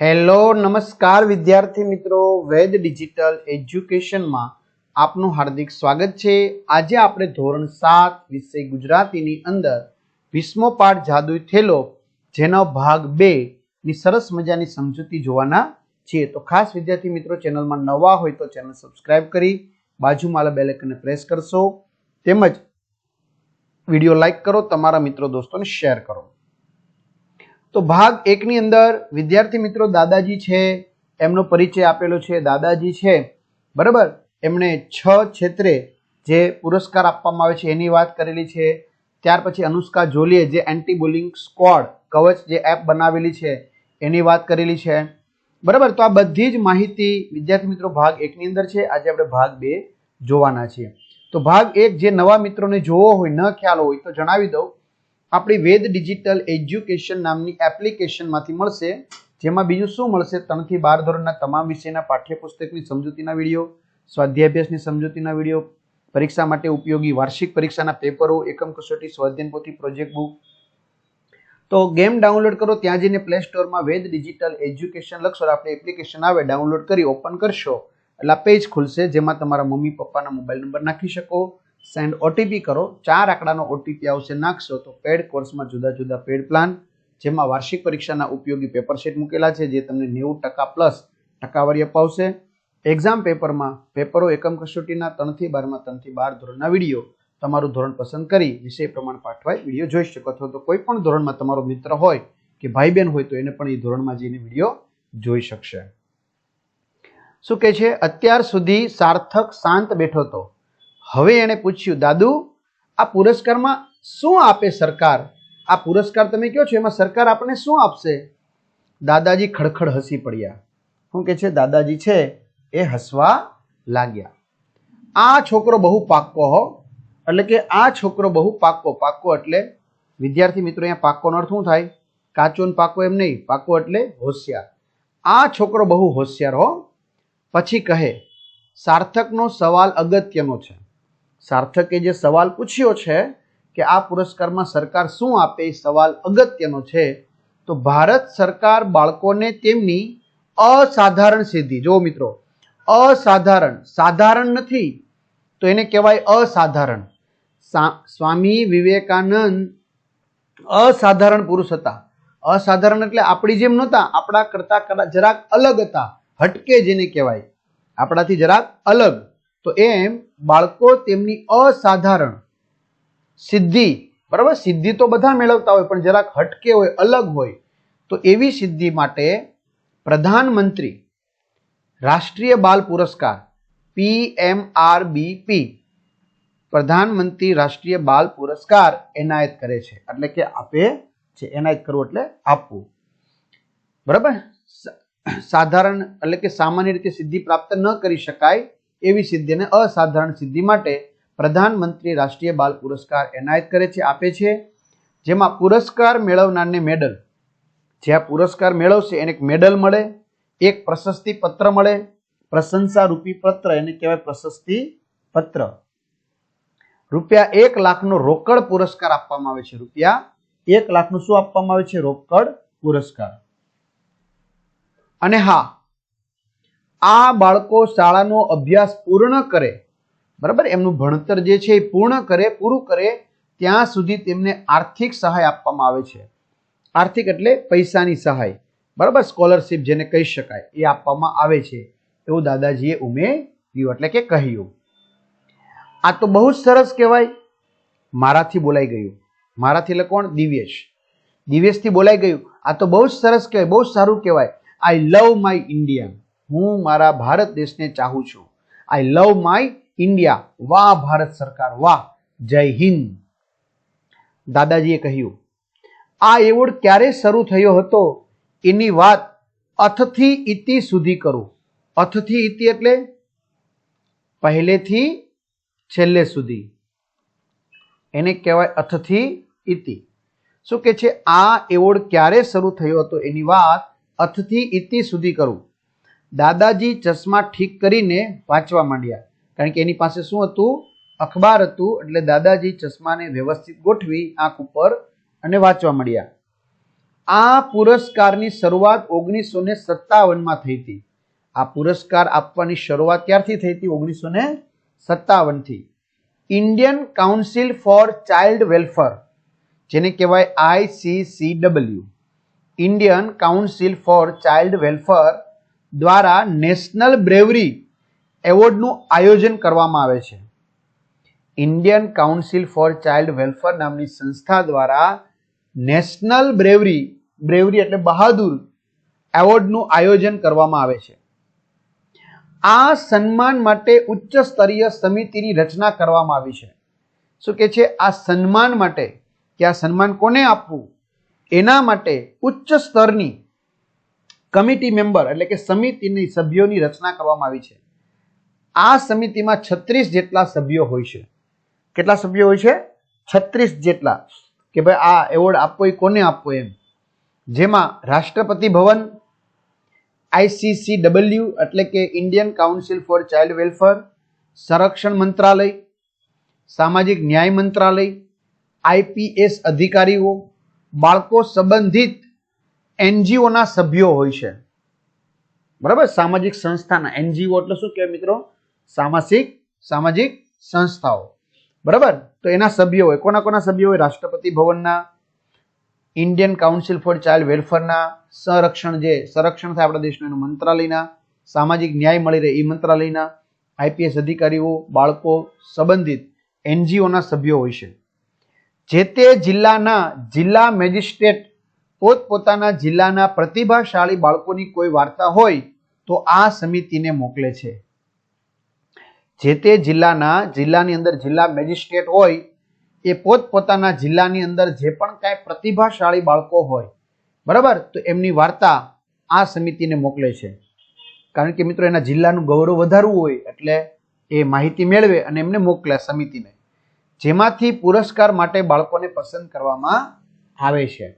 Hello નમસ્કાર વિદ્યાર્થી મિત્રો, વેદ ડિજિટલ એજ્યુકેશનમાં આપનું હાર્દિક સ્વાગત છે। આજે આપણે ધોરણ 7 વિષય ગુજરાતીની અંદર 20મો પાઠ જાદુઈ થેલો જેનો ભાગ 2 ની સરસ મજાની સમજૂતી જોવાના છીએ। તો ખાસ વિદ્યાર્થી મિત્રો, ચેનલમાં નવા હોય તો ચેનલ સબસ્ક્રાઇબ કરી બાજુમાં બેલ આઇકનને પ્રેસ કરશો, તેમજ વિડિયો લાઈક કરો, તમારા મિત્રો દોસ્તોને શેર કરો। તો ભાગ 1 ની અંદર વિદ્યાર્થી મિત્રો દાદાજી છે એમનો પરિચય આપેલો છે। દાદાજી છે બરાબર, એમણે 6 ક્ષેત્રે જે પુરસ્કાર આપવામાં આવે છે એની વાત કરેલી છે। ત્યાર પછી અનુષ્કા જોલીએ જે એન્ટી બુલિંગ સ્ક્વોડ કવચ જે એપ બનાવેલી છે એની વાત કરેલી છે બરાબર। તો આ બધી જ માહિતી વિદ્યાર્થી મિત્રો ભાગ 1 ની અંદર છે। આજે આપણે ભાગ 2 જોવાના છીએ। તો ભાગ 1 જે નવા મિત્રોને જોવો હોય, ન ખ્યાલ હોય તો જણાવી દઉં, આપણી વેદ ડિજિટલ એજ્યુકેશન નામની એપ્લિકેશનમાંથી મળશે, જેમાં બીજું શું મળશે, 3 થી 12 ધોરણના તમામ વિષયના પાઠ્યપુસ્તકની સમજૂતીના વિડીયો, સ્વાધ્યાય અભ્યાસની સમજૂતીના વિડીયો, પરીક્ષા માટે ઉપયોગી વાર્ષિક પરીક્ષાના પેપરો, એકમ કસોટી, સ્વાધ્યાય પોથી, પ્રોજેક્ટ બુક। તો ગેમ ડાઉનલોડ કરો, ત્યાં જઈને પ્લે સ્ટોરમાં વેદ ડિજિટલ એજ્યુકેશન લખશો, આપણી એપ્લિકેશન આવે, ડાઉનલોડ કરી ઓપન કરશો એટલે આ પેજ ખુલશે, જેમાં તમારા મમ્મી પપ્પાના મોબાઈલ નંબર નાખી શકો, સેન્ડ ઓટીપી કરો, 4 આંકડાનો ઓટીપી આવશે, નાખશો તો પેડ કોર્સમાં જુદા જુદા પેડ પ્લાન, જેમાં વાર્ષિક પરીક્ષાના ઉપયોગી પેપર સેટ મૂકેલા છે, જે તમને 90% પ્લસ ટકાવારી અપાવશે। એક્ઝામ પેપરમાં પેપરો એકમ કસોટીના 3 થી 12 માં 3 થી 12 ધોરણના વિડીયો, તમારું ધોરણ પસંદ કરી વિષય પ્રમાણે પાઠવાય વિડીયો જોઈ શકો, અથવા તો કોઈ પણ ધોરણમાં તમારો મિત્ર હોય કે ભાઈ બહેન હોય તો એને પણ એ ધોરણમાં જઈને વિડીયો જોઈ શકશે। શું કહે છે, અત્યાર સુધી સાર્થક શાંત બેઠો હતો, હવે એને પૂછ્યું, દાદુ આ પુરસ્કારમાં શું આપે સરકાર? આ પુરસ્કાર તમે કહો છો એમાં સરકાર આપણને શું આપશે? દાદાજી ખડખડ હસી પડ્યા। શું કે છે, દાદાજી છે એ હસવા લાગ્યા। આ છોકરો બહુ પાક્કો હો, એટલે કે આ છોકરો બહુ પાક્કો, પાક્કો એટલે વિદ્યાર્થી મિત્રો અહીંયા પાક્કોનો અર્થ શું થાય? કાચો ને પાક્કો એમ નહીં, પાક્કો એટલે હોશિયાર। આ છોકરો બહુ હોશિયાર હો। પછી કહે, સાર્થકનો સવાલ અગત્યનો છે। સાર્થકે જે સવાલ પૂછ્યો છે કે આ પુરસ્કારમાં સરકાર શું આપે, એ સવાલ અગત્યનો છે। તો ભારત સરકાર બાળકોને તેમની અસાધારણ સિદ્ધિ, જો મિત્રો અસાધારણ, સાધારણ નથી તો એને કહેવાય અસાધારણ। સ્વામી વિવેકાનંદ અસાધારણ પુરુષ હતા। અસાધારણ એટલે આપણી જેમ નહોતા, આપણા કરતા જરાક અલગ હતા, હટકે જેને કહેવાય, આપણાથી જરાક અલગ। તો એમ બાળકો તેમની અસાધારણ સિદ્ધિ, બરાબર, સિદ્ધિ તો બધા મેળવતા હોય પણ જરાક હટકે હોય, અલગ હોય, તો એવી સિદ્ધિ માટે પ્રધાનમંત્રી રાષ્ટ્રીય બાલ પુરસ્કાર PMRBP, પ્રધાનમંત્રી રાષ્ટ્રીય બાલ પુરસ્કાર એનાયત કરે છે, એટલે કે આપે છે। એનાયત કરવું એટલે આપવું, બરાબર। સાધારણ એટલે કે સામાન્ય રીતે સિદ્ધિ પ્રાપ્ત ન કરી શકાય એવી સિદ્ધિને અસાધારણ સિદ્ધિ માટે પ્રધાનમંત્રી રાષ્ટ્રીય બાલ પુરસ્કાર એનાયત કરે છે, આપે છે। જેમાં પુરસ્કાર મેળવનારને મેડલ, જે આ પુરસ્કાર મેળવશે એને એક મેડલ મળે, એક પ્રશસ્તિ પત્ર મળે, પ્રશંસા રૂપી પત્ર એને કહેવાય પ્રશસ્તિ પત્ર, ₹1 લાખનો રોકડ પુરસ્કાર આપવામાં આવે છે। ₹1 લાખનું શું આપવામાં આવે છે? રોકડ પુરસ્કાર। અને હા, આ બાળકો શાળાનો અભ્યાસ પૂર્ણ કરે, બરાબર, એમનું ભણતર જે છે એ પૂરું કરે ત્યાં સુધી તેમને આર્થિક સહાય આપવામાં આવે છે। આર્થિક એટલે પૈસાની સહાય, બરાબર, સ્કોલરશિપ જેને કહી શકાય, એ આપવામાં આવે છે, એવું દાદાજીએ ઉમેર્યું, એટલે કે કહ્યું। આ તો બહુ જ સરસ કહેવાય, મારાથી બોલાઈ ગયું, મારાથી એટલે કોણ? દિવ્યેશ, દિવ્યેશથી બોલાઈ ગયું, આ તો બહુ જ સરસ કહેવાય, બહુ સારું કહેવાય। આઈ લવ માય ઇન્ડિયા, હું મારા ભારત દેશને ચાહું છું। આઈ લવ માય ઇન્ડિયા, વાહ ભારત સરકાર, વાહ, જય હિન્દ। દાદાજીએ કહ્યું, આ એવોર્ડ ક્યારે શરૂ થયો હતો એની વાત અથથી ઇતિ સુધી કરું। અથથી ઇતિ એટલે પહેલેથી છેલ્લે સુધી, એને કહેવાય અથથી ઇતિ। શું કે છે, આ એવોર્ડ ક્યારે શરૂ થયો હતો એની વાત અથથી ઇતિ સુધી કરું। દાદાજી ચશ્મા ઠીક કરીને વાંચવા માંડ્યા, કારણ કે એની પાસે શું હતું? અખબાર હતું, એટલે દાદાજી ચશ્માને વ્યવસ્થિત ગોઠવી આંખ ઉપર અને વાંચવા માંડ્યા। આ પુરસ્કારની શરૂઆત 1957 થઈ હતી. આ પુરસ્કાર આપવાની શરૂઆત ક્યારથી થઈ હતી? 1957 થી. Indian council for child welfare, જેને કહેવાય ICCW, Indian council for child welfare દ્વારા નેશનલ બ્રેવરી એવોર્ડનું આયોજન કરવામાં આવે છે. Indian council for child welfare નામની સંસ્થા દ્વારા નેશનલ બ્રેવરી એટલે બહાદુર એવોર્ડનું આયોજન કરવામાં આવે છે. આ સન્માન માટે ઉચ્ચ સ્તરીય સમિતિની રચના કરવામાં આવી છે. શું કે છે? આ સન્માન માટે, કે આ સન્માન કોને આપવું એના માટે ઉચ્ચ સ્તરની કમિટી મેમ્બર એટલે કે સમિતિની સભ્યોની રચના કરવામાં આવી છે. આ સમિતિમાં 36 જેટલા સભ્યો હોય છે. કેટલા સભ્યો હોય છે? 36 જેટલા. કે ભાઈ આ એવોર્ડ આપવો એ કોને આપવો એમ. જેમાં રાષ્ટ્રપતિ ભવન, ICCW એટલે કે Indian council for child welfare, સંરક્ષણ મંત્રાલય, સામાજિક ન્યાય મંત્રાલય, IPS અધિકારીઓ, બાળકો સંબંધિત NGO ના સભ્યો હોય છે. બરાબર? સામાજિક સંસ્થાના NGO એટલે શું કહેવાય મિત્રો? સામાજિક સંસ્થાઓ. બરાબર? તો એના સભ્યો હોય. કોના કોના સભ્યો હોય? રાષ્ટ્રપતિ ભવનના, ઇન્ડિયન કાઉન્સિલ ફોર ચાઇલ્ડ વેલફેરના, સંરક્ષણ થાય આપણા દેશનું એનું મંત્રાલયના, સામાજિક ન્યાય મળી રહે એ મંત્રાલયના, IPS અધિકારીઓ, બાળકો સંબંધિત NGO ના સભ્યો હોય છે. જે તે જિલ્લા મેજિસ્ટ્રેટ પોતપોતાના જિલ્લાના પ્રતિભાશાળી બાળકોની કોઈ વાર્તા હોય તો આ સમિતિને મોકલે છે. જે તે જિલ્લાની અંદર જિલ્લા મેજિસ્ટ્રેટ હોય એ પોતપોતાના જિલ્લાની અંદર જે પણ કાંઈ પ્રતિભાશાળી બાળકો હોય, બરાબર, તો એમની વાર્તા આ સમિતિને મોકલે છે. કારણ કે મિત્રો એના જિલ્લાનું ગૌરવ વધારવું હોય એટલે એ માહિતી મેળવે અને એમને મોકલે સમિતિને, જેમાંથી પુરસ્કાર માટે બાળકોને પસંદ કરવામાં આવે છે.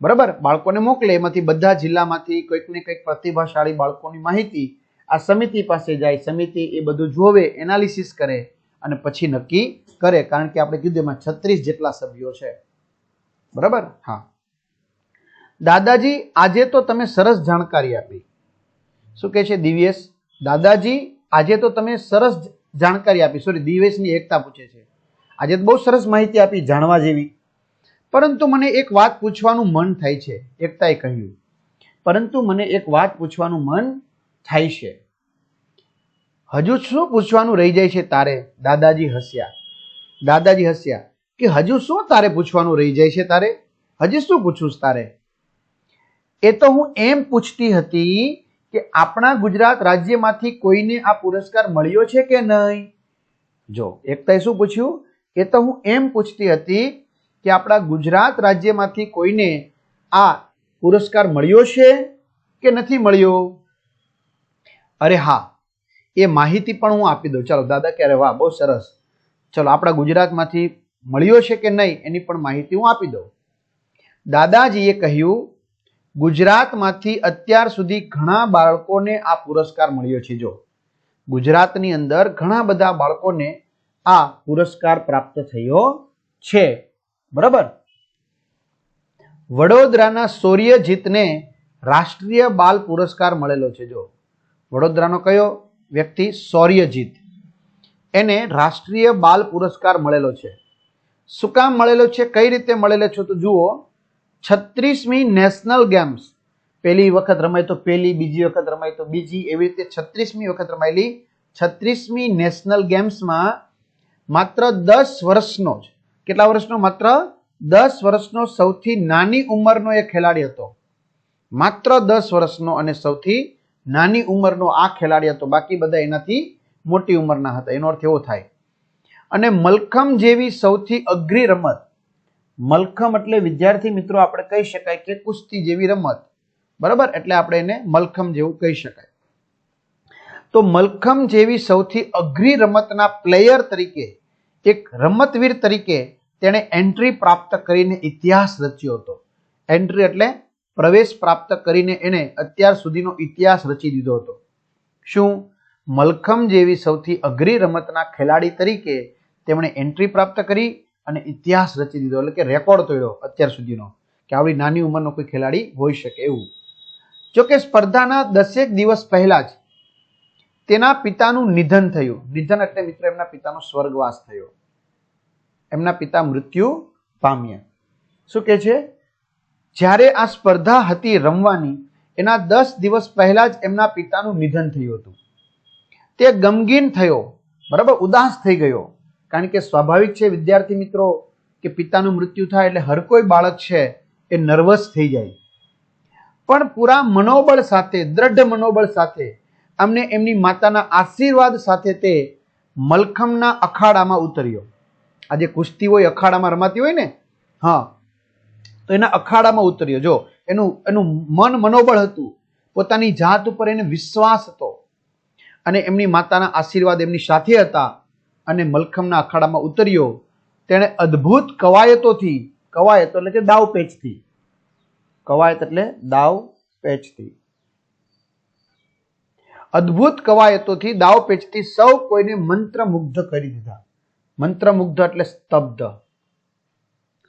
બરાબર? બાળકોને મોકલે, એમાંથી બધા જિલ્લામાંથી કંઈક ને કંઈક પ્રતિભાશાળી બાળકોની માહિતી આ સમિતિ પાસે જાય. સમિતિ એ બધું જોવે, એનાલિસિસ કરે અને પછી નક્કી કરે. કારણ કે આપણે કીધું એમાં 36 જેટલા સભ્યો છે. બરાબર? હા. દાદાજી, આજે તો તમે સરસ જાણકારી આપી. શું કહે છે દિવ્યેશ? દાદાજી, આજે તો તમે સરસ જાણકારી આપી. સોરી, દિવ્યેશની એકતા પૂછે છે. આજે તો બહુ સરસ માહિતી આપી, જાણવા જેવી. પરંતુ મને એક વાત પૂછવાનું મન થાય છે. એકતાએ કહ્યું, પરંતુ મને એક વાત પૂછવાનું મન થાય છે. હજુ શું પૂછવાનું રહી જાય છે તારે? દાદાજી હસ્યા કે હજુ શું તારે પૂછવાનું રહી જાય છે તારે? હજી શું પૂછું તારે? એ તો હું એમ પૂછતી હતી કે આપણા ગુજરાત રાજ્યમાંથી કોઈને આ પુરસ્કાર મળ્યો છે કે નહીં? જો એકતાએ શું પૂછ્યું? એ તો હું એમ પૂછતી હતી કે આપણા ગુજરાત રાજ્યમાંથી કોઈને આ પુરસ્કાર મળ્યો છે કે નથી મળ્યો? અરે હા, એ માહિતી પણ હું આપી દઉં. ચાલો દાદા કે અરે વાહ, બહુ સરસ. ચલો, આપણા ગુજરાતમાંથી મળ્યો છે કે નહીં એની પણ માહિતી હું આપી દઉં. દાદાજીએ કહ્યું, ગુજરાતમાંથી અત્યાર સુધી ઘણા બાળકોને આ પુરસ્કાર મળ્યો છે. જો ગુજરાતની અંદર ઘણા બધા બાળકોને આ પુરસ્કાર પ્રાપ્ત થયો છે. બરાબર? વડોદરાના સૌર્યજીતને રાષ્ટ્રીય બાલ પુરસ્કાર મળેલો છે. જો વડોદરાનો કયો વ્યક્તિ? સૌર્યજીત. એને રાષ્ટ્રીય બાલ પુરસ્કાર મળેલો છે. શું કામ મળેલો છે? કઈ રીતે મળેલો છે? તો જુઓ, 36મી નેશનલ ગેમ્સ, પહેલી વખત રમાય તો પહેલી, બીજી વખત રમાય તો બીજી, એવી રીતે 36મી વખત રમાયેલી 36મી નેશનલ ગેમ્સમાં માત્ર 10 વર્ષનો જ, કેટલા વર્ષનો? માત્ર 10 વર્ષનો સૌથી નાની ઉંમરનો એ ખેલાડી હતો. માત્ર 10 વર્ષનો અને સૌથી નાની ઉંમરનો આ ખેલાડી હતો. બાકી બધા એનાથી મોટી ઉંમરના હતા. એનો અર્થ એવો થાય. અને મલખમ જેવી સૌથી અઘરી રમત, મલખમ એટલે વિદ્યાર્થી મિત્રો આપણે કહી શકાય કે કુસ્તી જેવી રમત. બરાબર? એટલે આપણે એને મલખમ જેવું કહી શકાય. તો મલખમ જેવી સૌથી અઘરી રમતના પ્લેયર તરીકે, એક રમતવીર તરીકે તેણે એન્ટ્રી પ્રાપ્ત કરીને ઇતિહાસ રચ્યો હતો. એન્ટ્રી એટલે પ્રવેશ પ્રાપ્ત કરીને એને અત્યાર સુધીનો ઇતિહાસ રચી દીધો હતો. શું? મલખમ જેવી સૌથી અઘરી રમતના ખેલાડી તરીકે તેમણે એન્ટ્રી પ્રાપ્ત કરી અને ઇતિહાસ રચી દીધો, એટલે કે રેકોર્ડ તોડ્યો અત્યાર સુધીનો, કે કે આવડી નાની ઉંમરનો કોઈ ખેલાડી હોઈ શકે એવું. જોકે સ્પર્ધાના 10 દિવસ પહેલા જ તેના પિતાનું નિધન થયું. નિધન એટલે મિત્રો એમના પિતાનો સ્વર્ગવાસ થયો, એમના પિતા મૃત્યુ પામ્યા. શું કે છે? જ્યારે આ સ્પર્ધા હતી રમવાની એના 10 દિવસ પહેલા જ એમના પિતાનું નિધન થયું હતું. તે ગમગીન થયો, બરાબર, ઉદાસ થઈ ગયો. કારણ કે સ્વાભાવિક છે વિદ્યાર્થી મિત્રો કે પિતાનું મૃત્યુ થાય એટલે હર કોઈ બાળક છે એ નર્વસ થઈ જાય. પણ પૂરા મનોબળ સાથે, દ્રઢ મનોબળ સાથે, અમને એમની માતાના આશીર્વાદ સાથે તે મલખમના અખાડામાં ઉતર્યો. આજે કુસ્તી હોય, અખાડામાં રમાતી હોય ને, હા, તો એના અખાડામાં ઉતર્યો. જો એનું મનોબળ હતું, પોતાની જાત ઉપર એને વિશ્વાસ હતો અને એમની માતાના આશીર્વાદ એમની સાથે હતા અને મલખમના અખાડામાં ઉતર્યો. તેણે અદ્ભુત કવાયતોથી, કવાયતો એટલે કે દાવ પેચથી, કવાયત એટલે દાવ પેચથી, અદ્ભુત કવાયતોથી દાવ પેચથી સૌ કોઈને મંત્રમુગ્ધ કરી દીધા. મંત્રમુગ્ધ એટલે સ્તબ્ધ,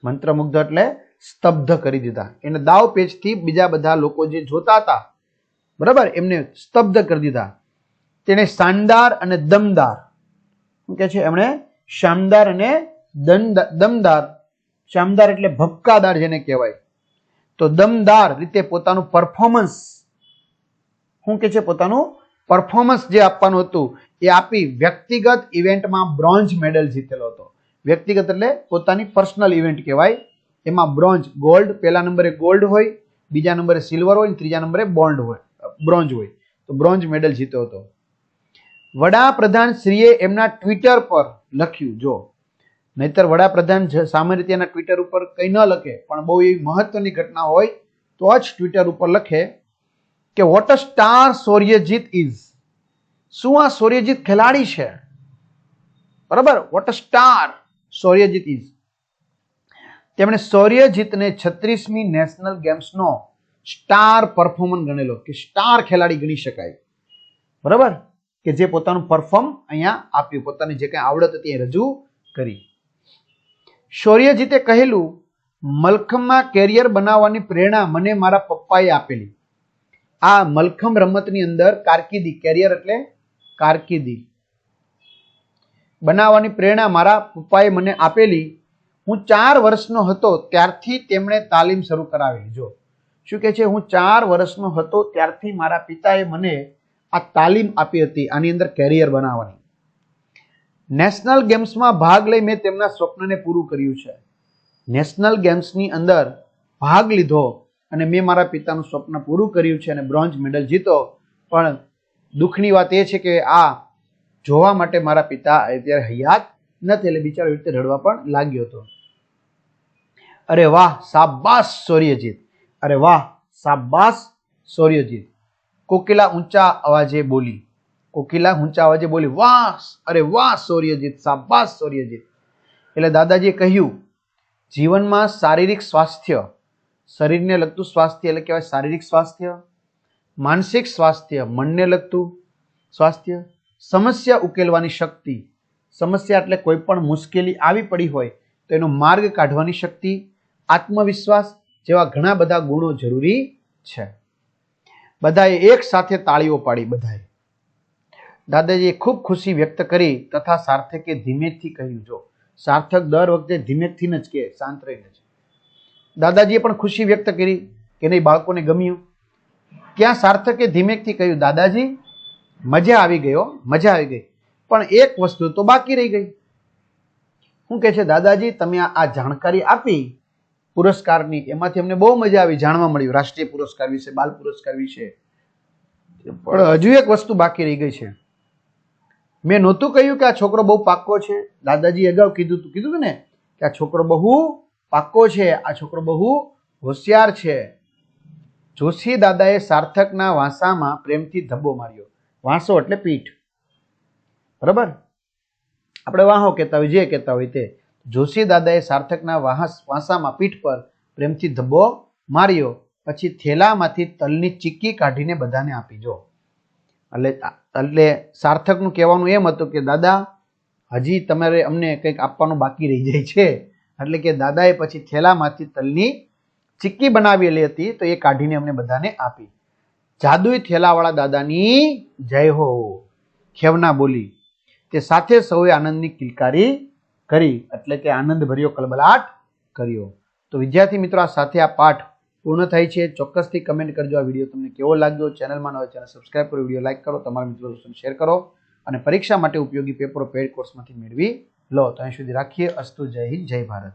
મંત્રમુગ્ધ એટલે સ્તબ્ધ કરી દીધા. એને દાવ પેચથી બીજા બધા લોકો જે જોતા હતા, બરાબર, એમને સ્તબ્ધ કરી દીધા. તેને શાનદાર અને દમદાર, શું કે છે, એમણે શાનદાર અને દમદાર, શાનદાર એટલે ભપકાદાર જેને કહેવાય, તો દમદાર રીતે પોતાનું પરફોર્મન્સ, શું કે છે, પોતાનું પરફોર્મન્સ જે આપવાનું હતું એ આપી વ્યક્તિગત ઇવેન્ટમાં બ્રોન્ઝ મેડલ જીતેલો હતો. વ્યક્તિગત એટલે પોતાની પર્સનલ ઇવેન્ટ કહેવાય. એમાં બ્રોન્ઝ, ગોલ્ડ, પહેલા નંબરે ગોલ્ડ હોય, બીજા નંબરે સિલ્વર હોય, ત્રીજા નંબરે બ્રોન્ઝ હોય. તો બ્રોન્ઝ મેડલ જીત્યો હતો. વડાપ્રધાન શ્રીએ એમના ટ્વિટર પર લખ્યું, જો નહીતર વડાપ્રધાન સામાન્ય રીતે એના ટ્વિટર ઉપર કંઈ ન લખે, પણ બહુ એવી મહત્વની ઘટના હોય તો જ ટ્વિટર ઉપર લખે કે વોટ અ સ્ટાર સૂર્યજીત ઇઝ. શું આ સૂર્યજીત ખેલાડી છે, બરાબર, વોટ અ સ્ટાર સૂર્યજીત ઇઝ. તેમણે સૂર્યજીતને 36મી નેશનલ ગેમ્સનો સ્ટાર પરફોર્મર ગણેલો, કે સ્ટાર ખેલાડી ગણી શકાય, બરાબર, કે જે પોતાનું પરફોર્મ અહીંયા આપ્યું, પોતાની જે કંઈ આવડત હતી એ રજૂ કરી. સૂર્યજીતે કહેલું, મલખમમાં કેરિયર બનાવવાની પ્રેરણા મને મારા પપ્પાએ આપેલી. આ મલખમ રમતની અંદર કારકિર્દી, કેરિયર એટલે કારકિર્દી બનાવવાની પ્રેરણા મારા પપ્પાએ મને આપેલી. હું 4 વર્ષનો હતો ત્યારથી તેમણે તાલીમ શરૂ કરાવી. જો શું કે છે, હું 4 વર્ષનો હતો ત્યારથી મારા પિતાએ મને આ તાલીમ આપી હતી આની અંદર કેરિયર બનાવવાની. નેશનલ ગેમ્સમાં ભાગ લઈ મેં તેમના સ્વપ્નને પૂરું કર્યું છે. નેશનલ ગેમ્સની અંદર ભાગ લીધો અને મેં મારા પિતાનું સ્વપ્ન પૂરું કર્યું છે અને બ્રોન્ઝ મેડલ જીતો. પણ દુઃખની વાત એ છે કે આ જોવા માટે મારા પિતા અત્યારે હયાત નથી, એટલે બિચારો રીતે રડવા પણ લાગ્યો હતો. અરે વાહ, શાબાશ સૂર્યજીત, અરે વાહ, શાબાશ સૂર્યજીત. કોકિલા ઊંચા અવાજે બોલી, કોકિલા ઊંચા અવાજે બોલી, વાહ, અરે વાહ સૂર્યજીત, શાબાશ સૂર્યજીત. એટલે દાદાજીએ કહ્યું, જીવનમાં શારીરિક સ્વાસ્થ્ય, શરીરને લગતું સ્વાસ્થ્ય એટલે કહેવાય શારીરિક સ્વાસ્થ્ય, માનસિક સ્વાસ્થ્ય, મનને લગતું સ્વાસ્થ્ય, સમસ્યા ઉકેલવાની શક્તિ, સમસ્યા એટલે કોઈ પણ મુશ્કેલી આવી પડી હોય તો એનો માર્ગ કાઢવાની શક્તિ, આત્મવિશ્વાસ જેવા ઘણા બધા ગુણો જરૂરી છે. બધાએ એક સાથે તાળીઓ પાડી. બધાએ. દાદાજીએ ખૂબ ખુશી વ્યક્ત કરી તથા સાર્થકે ધીમેથી કહ્યું. જો સાર્થક દર વખતે ધીમેથી જ કહે, શાંત રહીને જ. દાદાજીએ પણ ખુશી વ્યક્ત કરી કે નહીં, બાળકોને ગમ્યું. ત્યાં સાર્થકે ધીમેથી કહ્યું, દાદાજી મજા આવી ગયો, મજા આવી ગઈ, પણ એક વસ્તુ તો બાકી રહી ગઈ. શું કહે છે, દાદાજી તમે આ જાણકારી આપી પુરસ્કારની, એમાંથી અમને બહુ મજા આવી, જાણવા મળ્યું રાષ્ટ્રીય પુરસ્કાર વિશે, બાલ પુરસ્કાર વિશે, પણ હજુ એક વસ્તુ બાકી રહી ગઈ છે. મેં નહોતું કહ્યું કે આ છોકરો બહુ પાક્કો છે. દાદાજી અગાઉ કીધું હતું ને કે આ છોકરો બહુ પાક્કો છે, આ છોકરો બહુ હોશિયાર છે. જોશી દાદાએ સાર્થકના વાંસામાં પ્રેમથી ધબ્બો માર્યો. વાંસો એટલે પીઠ, બરાબર, આપણે વાહો કહેતા હોય, જે કહેતા હોય તે. જોશી દાદાએ સાર્થકના વાંસામાં પીઠ પર પ્રેમથી ધબ્બો માર્યો. પછી થેલામાંથી તલની ચીક્કી કાઢીને બધાને આપી. જો એટલે સાર્થકનું કહેવાનું એમ હતું કે દાદા હજી તમારે અમને કંઈક આપવાનું બાકી રહી જાય છે. એટલે કે દાદાએ પછી થેલામાંથી તલની ચીક્કી બનાવેલી હતી તો એ કાઢીને અમને બધાને આપી. જાદુઈ થેલાવાળા દાદાની જય હો, ખેવના બોલી. તે સાથે સૌએ આનંદની કિલકારી કરી, એટલે કે આનંદ ભર્યો કલબલાટ કર્યો. તો વિદ્યાર્થી મિત્રો, આ સાથે આ પાઠ પૂર્ણ થાય છે. ચોક્કસથી કમેન્ટ કરજો આ વિડીયો તમને કેવો લાગ્યો. ચેનલમાં ન હોય ચેનલ સબસ્ક્રાઇબ કરો, વિડીયો લાઇક કરો, તમારા મિત્રો દોસ્તોને શેર કરો અને પરીક્ષા માટે ઉપયોગી પેપરો પેડ કોર્સમાંથી મેળવી લો. તો અહીં સુધી રાખીએ. અસ્તુ. જય હિન્દ, જય ભારત.